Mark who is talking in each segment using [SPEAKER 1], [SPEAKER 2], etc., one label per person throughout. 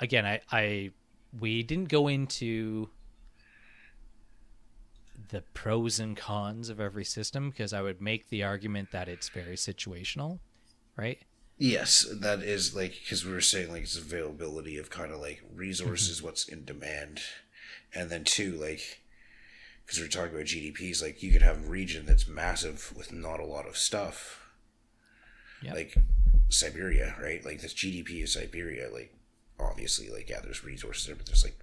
[SPEAKER 1] again, we didn't go into the pros and cons of every system because I would make the argument that it's very situational, right?
[SPEAKER 2] Yes, that is like because we were saying like it's availability of kind of like
[SPEAKER 1] Mm-hmm.
[SPEAKER 2] resources, what's in demand, and then two like because we're talking about GDPs, like you could have a region that's massive with not a lot of stuff,
[SPEAKER 1] Yep.
[SPEAKER 2] like Siberia, right? Like this GDP of Siberia, like obviously, like yeah, there's resources there, but there's like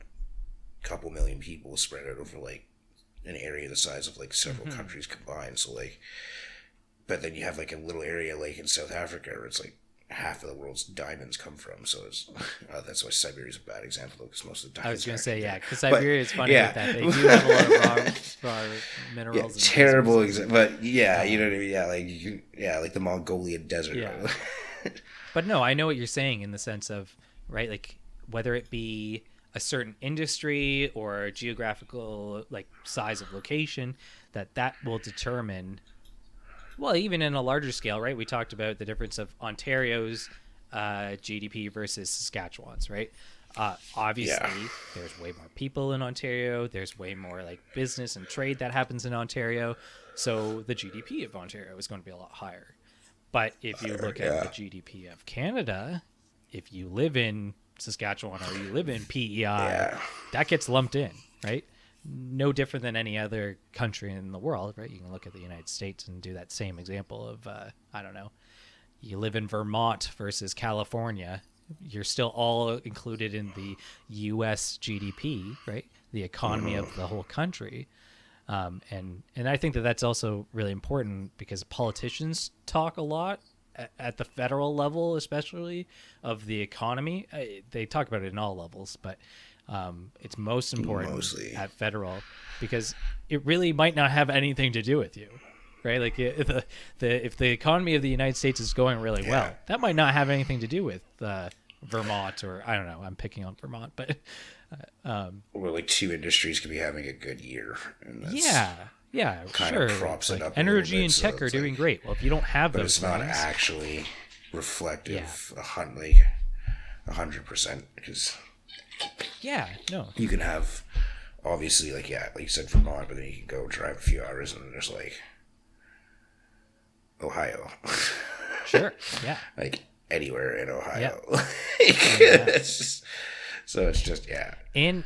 [SPEAKER 2] a couple million people spread out over like an area the size of like several
[SPEAKER 1] Mm-hmm.
[SPEAKER 2] countries combined. So like, but then you have like a little area like in South Africa where it's like half of the world's diamonds come from. So it's that's why Siberia is a bad example because most of the
[SPEAKER 1] I was
[SPEAKER 2] diamonds are
[SPEAKER 1] going to say,
[SPEAKER 2] actually
[SPEAKER 1] yeah,
[SPEAKER 2] there.
[SPEAKER 1] because
[SPEAKER 2] But
[SPEAKER 1] Siberia is funny with
[SPEAKER 2] yeah,
[SPEAKER 1] that. They do have a lot of raw
[SPEAKER 2] yeah,
[SPEAKER 1] minerals and
[SPEAKER 2] terrible.
[SPEAKER 1] resources.
[SPEAKER 2] But yeah, you know
[SPEAKER 1] Um,
[SPEAKER 2] what I mean. Yeah, like you can, yeah, like the Mongolian desert.
[SPEAKER 1] yeah. But no, I know what you're saying in the sense of, right, like whether it be a certain industry or geographical like size of location, that will determine, well, even in a larger scale, right? We talked about the difference of Ontario's GDP versus Saskatchewan's, right?
[SPEAKER 2] Yeah,
[SPEAKER 1] Obviously, there's way more people in Ontario. There's way more like business and trade that happens in Ontario. So the GDP of Ontario is going to be a lot higher. But if you look at the
[SPEAKER 2] yeah,
[SPEAKER 1] GDP of Canada, if you live in Saskatchewan or you live in PEI,
[SPEAKER 2] yeah.
[SPEAKER 1] that gets lumped in, right? No different than any other country in the world, right? You can look at the United States and do that same example of, I don't know, you live in Vermont versus California. You're still all included in the U.S. GDP, right? The economy of the whole country. And I think that that's also really important because politicians talk a lot at the federal level, especially of the economy. They talk about it in all levels, but it's most important
[SPEAKER 2] Mostly,
[SPEAKER 1] at federal because it really might not have anything to do with you, right? Like if the economy of the United States is going really
[SPEAKER 2] yeah.
[SPEAKER 1] well, that might not have anything to do with Vermont or I don't know. I'm picking on Vermont, but
[SPEAKER 2] Where like two industries could be having a good year, and that's
[SPEAKER 1] yeah, yeah,
[SPEAKER 2] kind of
[SPEAKER 1] sure.
[SPEAKER 2] props
[SPEAKER 1] It's
[SPEAKER 2] it
[SPEAKER 1] like
[SPEAKER 2] up a little
[SPEAKER 1] energy
[SPEAKER 2] bit.
[SPEAKER 1] and
[SPEAKER 2] So
[SPEAKER 1] tech are
[SPEAKER 2] it's
[SPEAKER 1] doing
[SPEAKER 2] like,
[SPEAKER 1] great. Well, if you don't have
[SPEAKER 2] but
[SPEAKER 1] those
[SPEAKER 2] it's not
[SPEAKER 1] things,
[SPEAKER 2] actually
[SPEAKER 1] yeah,
[SPEAKER 2] reflective 100% because
[SPEAKER 1] yeah, no,
[SPEAKER 2] you can have obviously like yeah, like you said Vermont, but then you can go drive a few hours and there's like Ohio,
[SPEAKER 1] sure, yeah,
[SPEAKER 2] like anywhere in
[SPEAKER 1] yeah,
[SPEAKER 2] Ohio.
[SPEAKER 1] yeah,
[SPEAKER 2] It's just, so it's just yeah,
[SPEAKER 1] and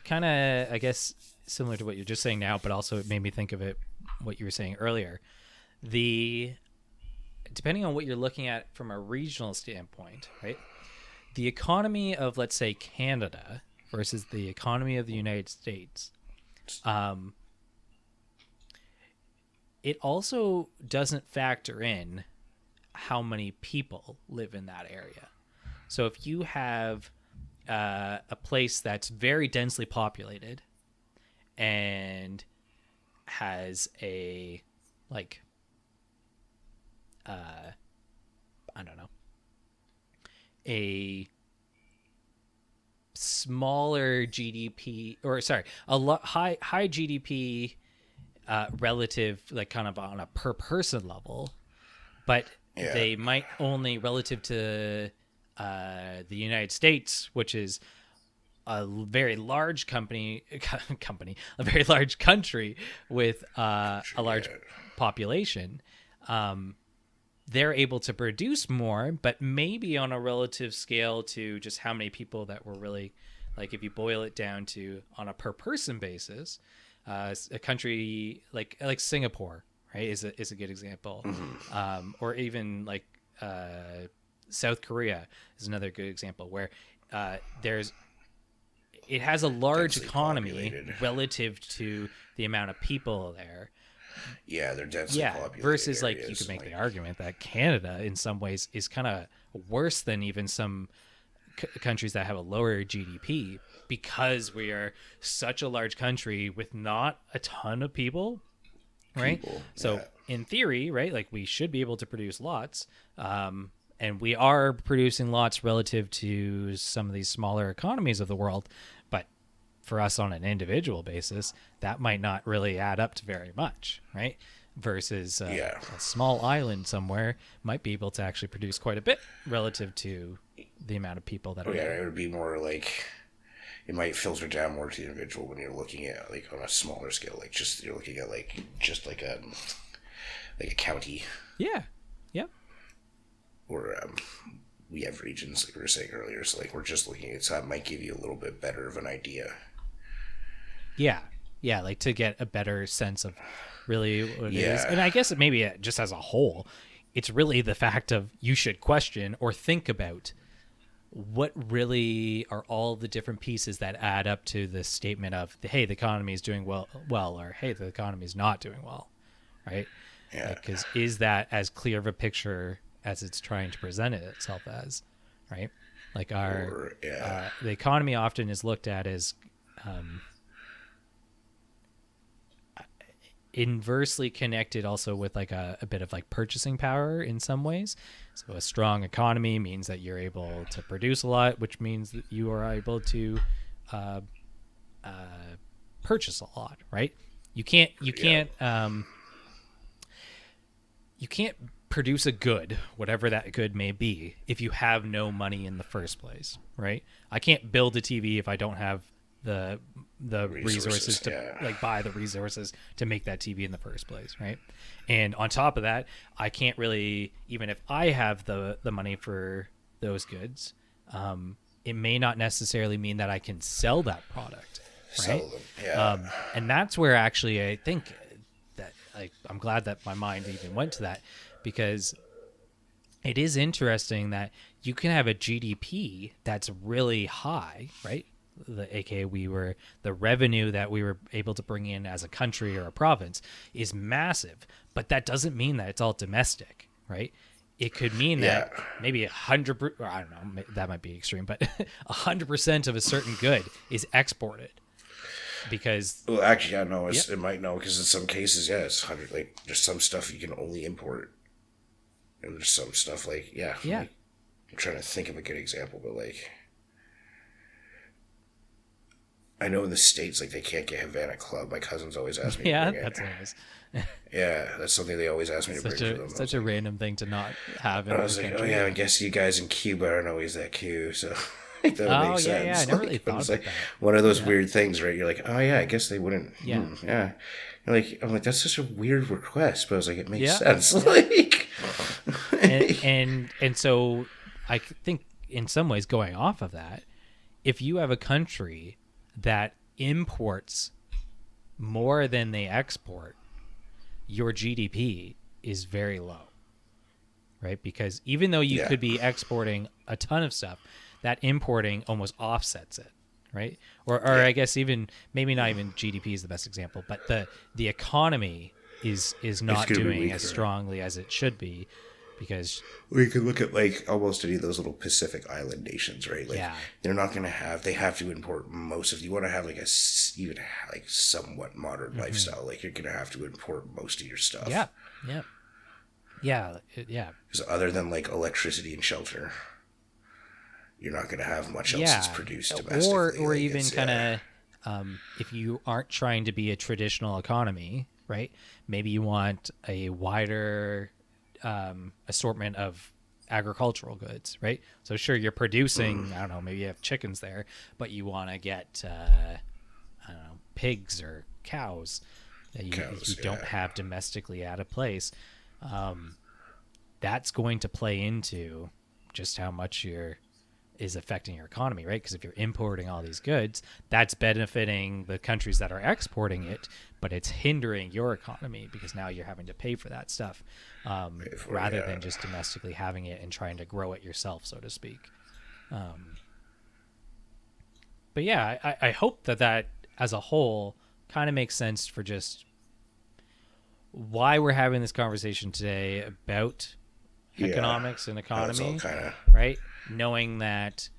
[SPEAKER 1] kind of, I guess, similar to what you're just saying now, but also it made me think of it what you were saying earlier. The Depending on what you're looking at from a regional standpoint, right? The economy of let's say Canada versus the economy of the United States. Um, it also doesn't factor in how many people live in that area. So if you have a place that's very densely populated and has a like I don't know, a smaller GDP or sorry, high GDP relative like kind of on a per person level, but
[SPEAKER 2] yeah,
[SPEAKER 1] they might only relative to the United States, which is a very large a very large country with a large
[SPEAKER 2] yeah.
[SPEAKER 1] population. Um, they're able to produce more, but maybe on a relative scale to just how many people that were really like if you boil it down to on a per person basis, a country like Singapore, right, is a good example,
[SPEAKER 2] Mm-hmm.
[SPEAKER 1] or even like South Korea is another good example where there's it has a large
[SPEAKER 2] Densely
[SPEAKER 1] economy
[SPEAKER 2] populated.
[SPEAKER 1] relative to the amount of people there.
[SPEAKER 2] Yeah, they're densely
[SPEAKER 1] Yeah,
[SPEAKER 2] populated
[SPEAKER 1] versus like you could
[SPEAKER 2] areas.
[SPEAKER 1] make the
[SPEAKER 2] Like,
[SPEAKER 1] argument that Canada in some ways is kind of worse than even some countries that have a lower GDP because we are such a large country with not a ton of people, right?
[SPEAKER 2] people,
[SPEAKER 1] So
[SPEAKER 2] yeah,
[SPEAKER 1] in theory, right, like we should be able to produce lots, and we are producing lots relative to some of these smaller economies of the world, but for us on an individual basis, that might not really add up to very much, right? Versus
[SPEAKER 2] yeah,
[SPEAKER 1] a small island somewhere might be able to actually produce quite a bit relative to the amount of people that
[SPEAKER 2] Oh
[SPEAKER 1] are
[SPEAKER 2] yeah,
[SPEAKER 1] there.
[SPEAKER 2] it would be more like it might filter down more to the individual when you're looking at like on a smaller scale, like just you're looking at like just like a county
[SPEAKER 1] Yeah. Yep.
[SPEAKER 2] or we have regions like we were saying earlier. So like we're just looking at so that might give you a little bit better of an idea.
[SPEAKER 1] Yeah. Yeah. Like to get a better sense of really what it is.
[SPEAKER 2] Yeah.
[SPEAKER 1] And I guess maybe just as a whole, it's really the fact of you should question or think about what really are all the different pieces that add up to the statement of, hey, the economy is doing well, or hey, the economy is not doing well, right?
[SPEAKER 2] Yeah.
[SPEAKER 1] Because is that as clear of a picture as it's trying to present it itself as, right? Like the economy often is looked at as inversely connected also with like a bit of like purchasing power in some ways. So a strong economy means that you're able to produce a lot, which means that you are able to purchase a lot, right? You can't produce a good, whatever that good may be, if you have no money in the first place, right? I can't build a TV if I don't have the resources to like buy the resources to make that TV in the first place, right? And on top of that, I can't really, even if I have the money for those goods, it may not necessarily mean that I can sell that product, right?
[SPEAKER 2] Sell them, yeah.
[SPEAKER 1] And that's where actually I think that I'm glad that my mind even went to that, because it is interesting that you can have a GDP that's really high, right? AKA the revenue that we were able to bring in as a country or a province is massive, but that doesn't mean that it's all domestic, right? It could mean that maybe 100, or I don't know, that might be extreme, but 100% of a certain good is exported. Because
[SPEAKER 2] well, actually, I know it might know because in some cases, it's 100. Like there's some stuff you can only import, and there's some stuff like Like, I'm trying to think of a good example, but like I know in the States, like they can't get Havana Club. My cousins always ask me. to bring
[SPEAKER 1] that's
[SPEAKER 2] it.
[SPEAKER 1] nice.
[SPEAKER 2] Yeah, that's something they always ask me to bring for them.
[SPEAKER 1] Such a random thing to not have in
[SPEAKER 2] I
[SPEAKER 1] our
[SPEAKER 2] was like,
[SPEAKER 1] country.
[SPEAKER 2] oh yeah, I guess you guys in Cuba aren't always that cute, so that would make sense.
[SPEAKER 1] Yeah, I never really thought about that.
[SPEAKER 2] One of those weird things, right? You're like, oh yeah, I guess they wouldn't.
[SPEAKER 1] Yeah.
[SPEAKER 2] Yeah. I'm like, that's such a weird request, but I was like, it makes sense. Like,
[SPEAKER 1] and so I think in some ways, going off of that, if you have a country that imports more than they export, your GDP is very low, right? Because even though you could be exporting a ton of stuff, that importing almost offsets it, right? Or I guess even maybe not even GDP is the best example, but the economy is not doing as strongly as it should be, because
[SPEAKER 2] we could look at like almost any of those little Pacific Island nations, right? Like they're not going to have. They have to import most of. You want to have like even like somewhat modern lifestyle. Like you're going to have to import most of your stuff.
[SPEAKER 1] Yeah.
[SPEAKER 2] Because other than like electricity and shelter, you're not going to have much else that's produced domestically.
[SPEAKER 1] Or even kind of if you aren't trying to be a traditional economy, right? Maybe you want a wider assortment of agricultural goods, right? So sure, you're producing, I don't know, maybe you have chickens there, but you want to get, I don't know, pigs or cows that you don't have domestically at a place. That's going to play into just how much is affecting your economy, right? Because if you're importing all these goods, that's benefiting the countries that are exporting it, but it's hindering your economy because now you're having to pay for that stuff rather than just domestically having it and trying to grow it yourself, so to speak. But yeah, I hope that as a whole kind of makes sense for just why we're having this conversation today about economics and economy, right? Knowing that